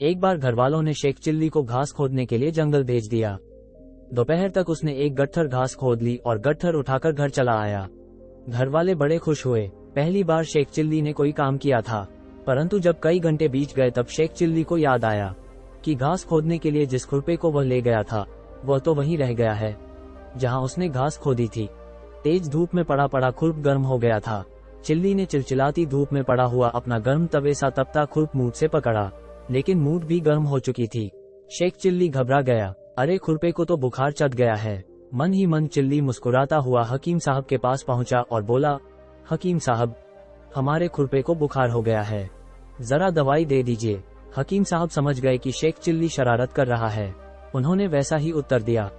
एक बार घरवालों ने शेख चिल्ली को घास खोदने के लिए जंगल भेज दिया। दोपहर तक उसने एक गट्ठर घास खोद ली और गट्ठर उठाकर घर चला आया। घरवाले बड़े खुश हुए। पहली बार शेख चिल्ली ने कोई काम किया था, परंतु जब कई घंटे बीत गए तब शेख चिल्ली को याद आया कि घास खोदने के लिए जिस खुरपे को वह ले गया था वह तो वहीं रह गया है जहां उसने घास खोदी थी। तेज धूप में पड़ा पड़ा खुरप गर्म हो गया था। चिल्ली ने चिलचिलाती धूप में पड़ा हुआ अपना गर्म तवे सा तपता खुरप मूठ से पकड़ा, लेकिन मूठ भी गर्म हो चुकी थी। शेख चिल्ली घबरा गया। अरे खुरपे को तो बुखार चढ़ गया है। मन ही मन चिल्ली मुस्कुराता हुआ हकीम साहब के पास पहुंचा और बोला, हकीम साहब, हमारे खुरपे को बुखार हो गया है, जरा दवाई दे दीजिए। हकीम साहब समझ गए कि शेख चिल्ली शरारत कर रहा है। उन्होंने वैसा ही उत्तर दिया,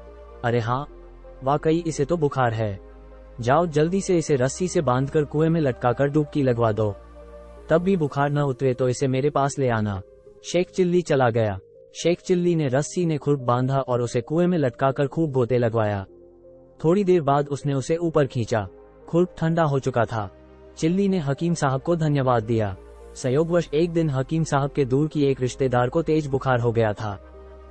अरे हाँ, वाकई इसे तो बुखार है। जाओ जल्दी से इसे रस्सी से बांधकर कुएं में लटकाकर डुबकी लगवा दो। तब भी बुखार न उतरे तो इसे मेरे पास ले आना। शेख चिल्ली चला गया। शेख चिल्ली ने रस्सी ने खुरप बांधा और उसे कुएं में लटकाकर खूब गोते लगवाया। थोड़ी देर बाद उसने उसे ऊपर खींचा। खुरप ठंडा हो चुका था। चिल्ली ने हकीम साहब को धन्यवाद दिया। संयोगवश एक दिन हकीम साहब के दूर की एक रिश्तेदार को तेज बुखार हो गया था।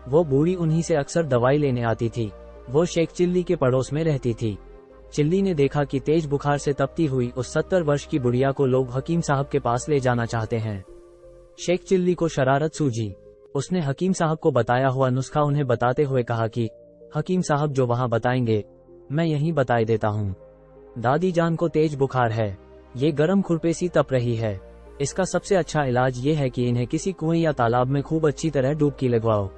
वो बूढ़ी उन्हीं से अक्सर दवाई लेने आती थी। वो शेख चिल्ली के पड़ोस में रहती थी। चिल्ली ने देखा कि तेज बुखार से तपती हुई उस 70 वर्ष की बुढ़िया को लोग हकीम साहब के पास ले जाना चाहते हैं। शेख चिल्ली को शरारत सूझी। उसने हकीम साहब को बताया हुआ नुस्खा उन्हें बताते हुए कहा कि हकीम साहब जो वहां बताएंगे मैं यहीं बताए देता हूँ। दादी जान को तेज बुखार है, ये गर्म खुरपे सी तप रही है। इसका सबसे अच्छा इलाज ये है कि इन्हें किसी कुएं या तालाब में खूब अच्छी तरह डुबकी लगवाओ।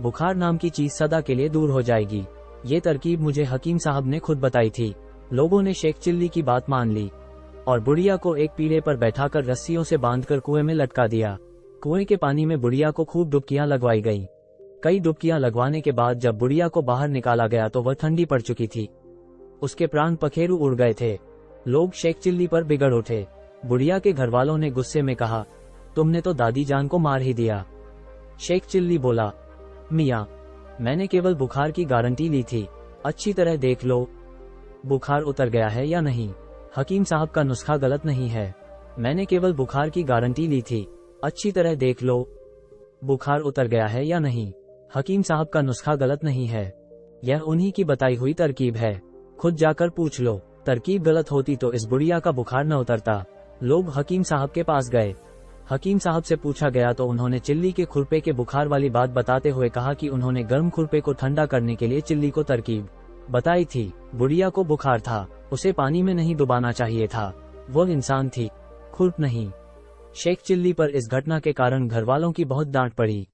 बुखार नाम की चीज सदा के लिए दूर हो जाएगी। ये तरकीब मुझे हकीम साहब ने खुद बताई थी। लोगों ने शेख चिल्ली की बात मान ली और बुढ़िया को एक पीढ़े पर बैठाकर रस्सियों से बांधकर कुएं में लटका दिया। कुएं के पानी में बुढ़िया को खूब डुबकियां लगवाई गईं। कई डुबकियां लगवाने के बाद जब बुढ़िया को बाहर निकाला गया तो वह ठंडी पड़ चुकी थी। उसके प्राण पखेरु उड़ गए थे। लोग शेख चिल्ली पर बिगड़ उठे। बुढ़िया के घरवालों ने गुस्से में कहा, तुमने तो दादी जान को मार ही दिया। शेख चिल्ली बोला, मियाँ, मैंने केवल बुखार की गारंटी ली थी, अच्छी तरह देख लो बुखार उतर गया है या नहीं। हकीम साहब का नुस्खा गलत नहीं है। मैंने केवल बुखार की गारंटी ली थी, अच्छी तरह देख लो बुखार उतर गया है या नहीं। हकीम साहब का नुस्खा गलत नहीं है। यह उन्हीं की बताई हुई तरकीब है। खुद जाकर पूछ लो। तरकीब गलत होती तो इस बुढ़िया का बुखार न उतरता। लोग हकीम साहब के पास गए। हकीम साहब से पूछा गया तो उन्होंने चिल्ली के खुरपे के बुखार वाली बात बताते हुए कहा कि उन्होंने गर्म खुरपे को ठंडा करने के लिए चिल्ली को तरकीब बताई थी। बुढ़िया को बुखार था, उसे पानी में नहीं डुबाना चाहिए था। वो इंसान थी, खुरप नहीं। शेख चिल्ली पर इस घटना के कारण घरवालों की बहुत डांट पड़ी।